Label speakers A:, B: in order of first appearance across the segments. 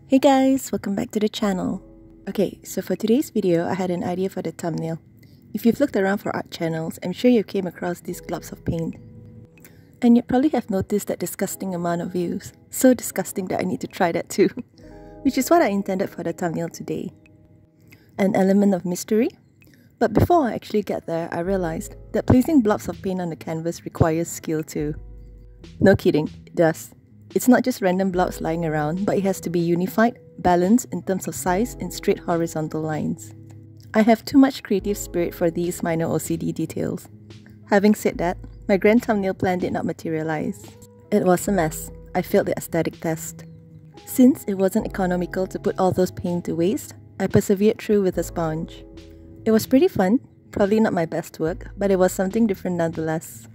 A: Hey guys, welcome back to the channel. Okay, so for today's video, I had an idea for the thumbnail. If you've looked around for art channels, I'm sure you came across these globs of paint. And you probably have noticed that disgusting amount of views. So disgusting that I need to try that too. Which is what I intended for the thumbnail today. An element of mystery. But before I actually get there, I realized that placing blobs of paint on the canvas requires skill too. No kidding, it does. It's not just random blobs lying around, but it has to be unified, balanced in terms of size and straight horizontal lines. I have too much creative spirit for these minor OCD details. Having said that, my grand thumbnail plan did not materialize. It was a mess. I failed the aesthetic test. Since it wasn't economical to put all those paint to waste, I persevered through with a sponge. It was pretty fun, probably not my best work, but it was something different nonetheless.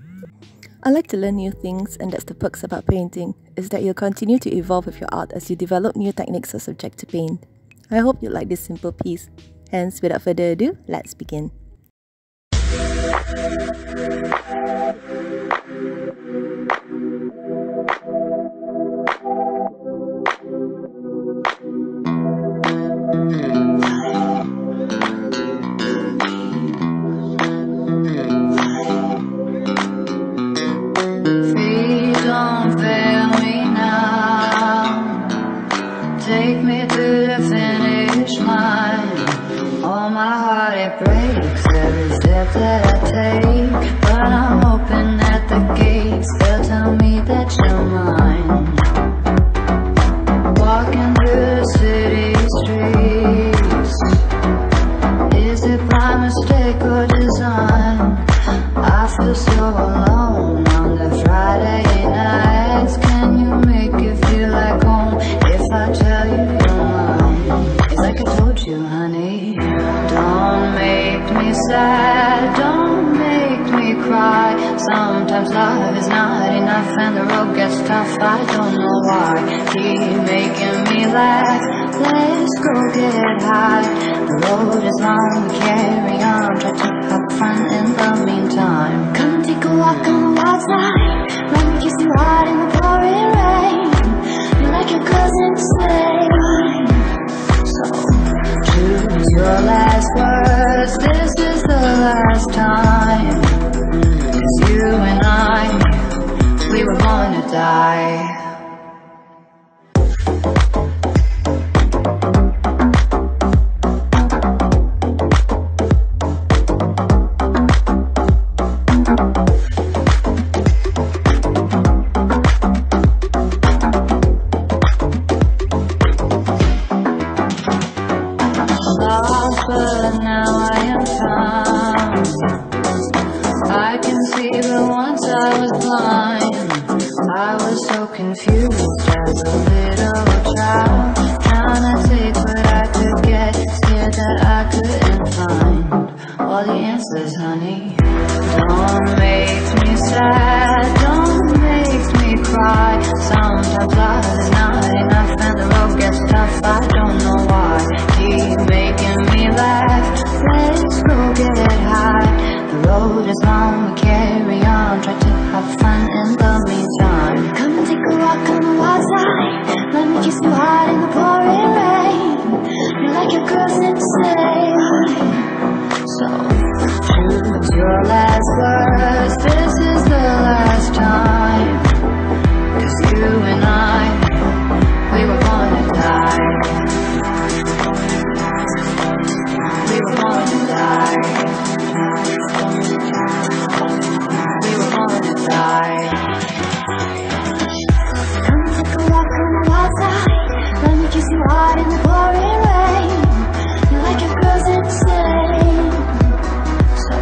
A: I like to learn new things, and that's the perks about painting, is that you'll continue to evolve with your art as you develop new techniques or subject to paint. I hope you like this simple piece. Hence, without further ado, let's begin.
B: Take me to the finish line. All my heart it breaks every step that I take, but I'm hoping at the gates they'll tell me that you're mine. Walking through the city streets, is it by mistake or design? I feel so alone on the Friday nights. Can you make it feel like home if I tell you you're mine? It's like I told you, honey. Don't make me sad, don't make me cry. Sometimes love is not enough and the road gets tough. I don't know why. Keep making me laugh. Let's go get high. The road is long, we carry on. Try to have fun in the meantime. Come take a walk on the wild side. Let me kiss you hard in the pouring rain. You're like your cousin insane. So choose your last words. This is the last time. 'Cause you and I, we were born to die. But now I am found. I can see, but once I was blind. I was so confused as a little child, trying to take what I could get, scared that I couldn't find all the answers, honey. Don't make me sad, don't make me cry. Sometimes love is not enough and the road gets tough. I don't know why. Keep making me laugh. Let's go get high. The road is long, we carry on. Try to have fun in the meantime. Come and take a walk on the wild side. Let me kiss you hard in the pouring rain. You're like your girl's insane. So choose your last words. This is the last time. 'Cause you and I, we were born to die. We were born to die. We were born to die. Come take a walk on the wild side. Let me kiss you hard in the pouring rain. You're like your girl's insane. So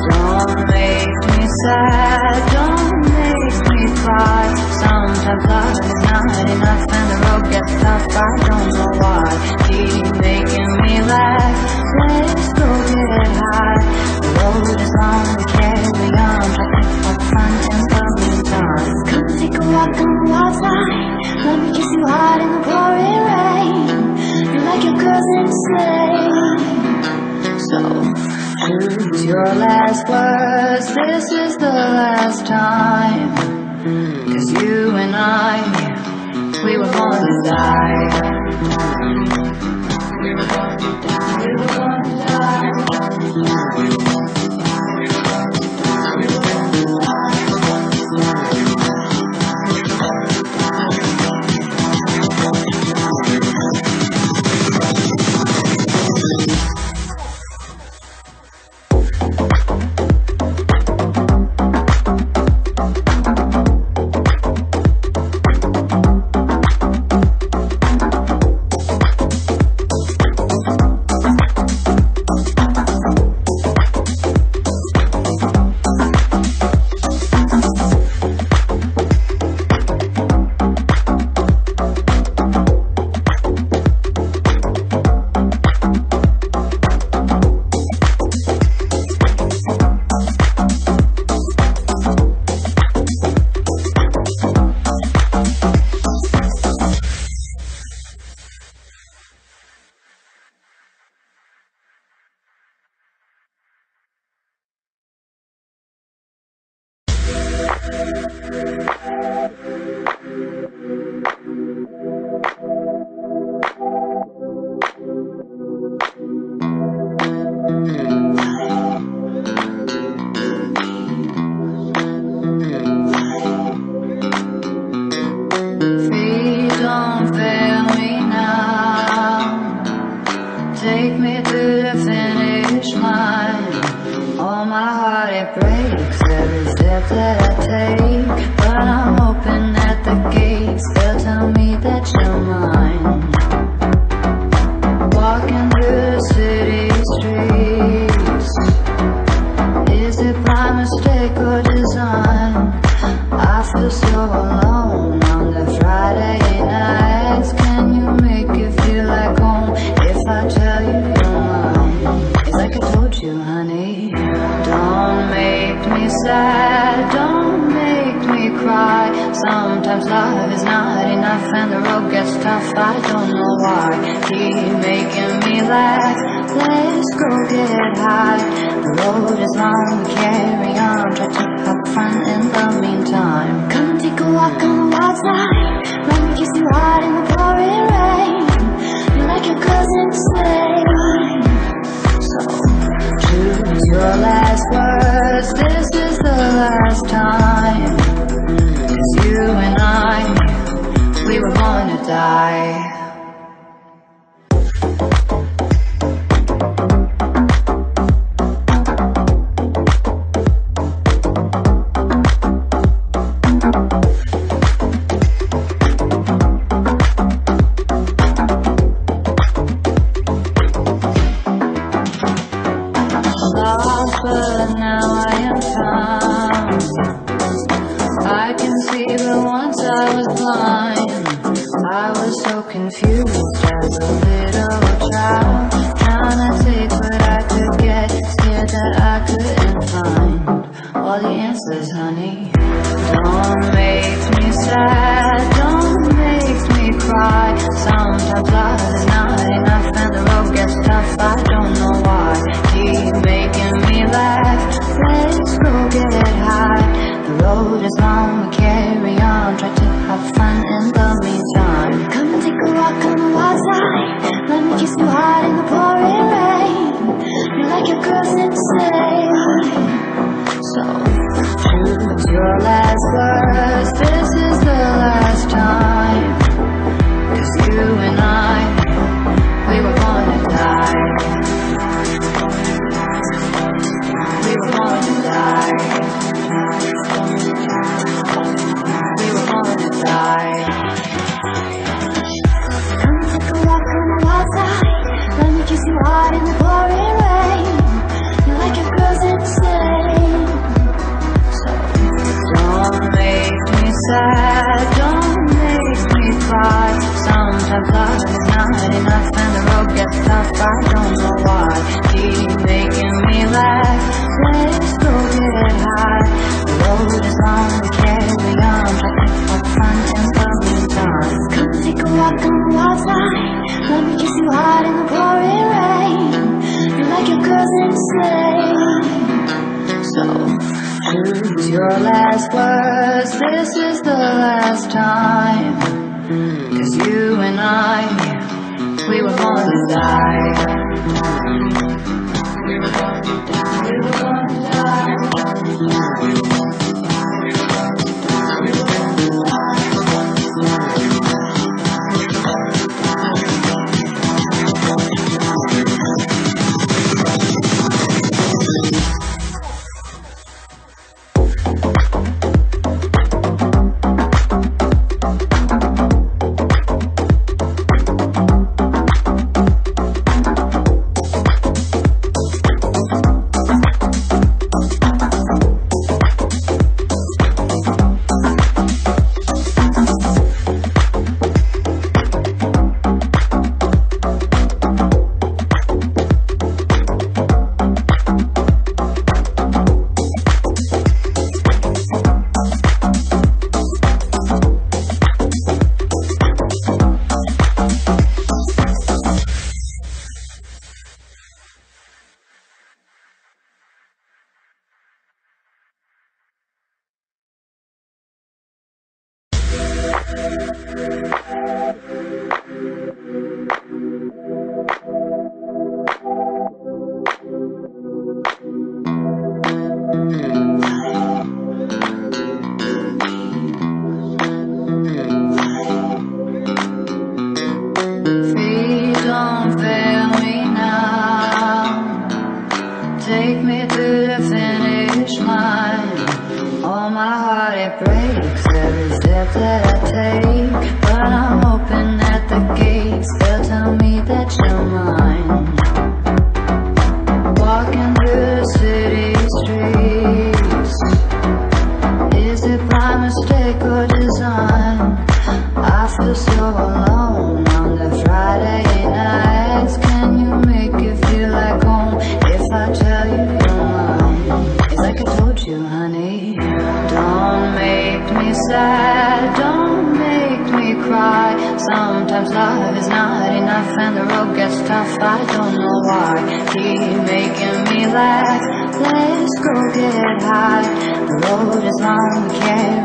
B: don't make me sad, don't make me cry. Sometimes love is not enough and the road gets tough. I don't know why. Keep making me laugh. Let's go get high. The road is long, we carry on. Try to have fun in the meantime. Come take a walk on the wild side. Let me kiss you hard in the pouring rain. You're like your girl's insane. So choose your last words. This is the last time. 'Cause you and I, we were born to die. Take me to the finish line. All my heart it breaks every step that I take, but I'm open at the gates. They'll tell me that you're mine. Walking through the city streets, is it by mistake or design? I feel so alone on the Friday nights. Can you make it feel like home if I tell you you're mine? It's like I told you, honey. Don't make me sad, don't make me cry. Sometimes love is not enough and the road gets tough. I don't know why. Keep making me laugh. Let's go get high. The road is long, we carry on. Try to have fun in the meantime. Come take a walk on the wild side. Let me kiss you hard in the pouring rain. You're like your cousin say. So choose your last words. This is the last time. 'Cause you and I, we were born to die. But now I am found. I can see, but once I was blind. I was so confused as a little child, trying to take what I could get, scared that I couldn't find all the answers, honey. Don't make me sad, don't make me cry. Sometimes love is not enough and the road gets tough. I don't know why. Keep making me laugh. Let's go get high. The road is long, we carry on. Try to have fun in the meantime. Come and take a walk on the wild side. Let me kiss you hard in the pouring rain. You're like your cousin say. So choose your last words. This is the last time. 'Cause you and I, we were born to die. We were born to die. We were born to die. Come take a walk on the wild side. Let me kiss you hard in the pouring rain. You're like your cousin say. So don't make me sad, don't make me cry. Sometimes love is not enough and the road gets tough. I don't know why. Keep making me laugh. Let's go get high. The road is long, we carry on. Try to have fun in the meantime. Come take a walk on the wild side. Let me kiss you hard in the pouring rain. You're like your cousin say. So choose your last words. This is the last time. 'Cause you and I, gonna die. We were gonna die. Take me to the finish line. All my heart it breaks every step that I take, but I'm hoping at the gates they'll tell me that you're mine. Walking through the city streets, is it by mistake or design? I feel so alone on the Friday nights. Can you make it feel like home if I tell you you're mine? It's like I told you, honey. Don't make me sad, don't make me cry. Sometimes love is not enough and the road gets tough. I don't know why. Keep making me laugh. Let's go get high. The road is long, we can't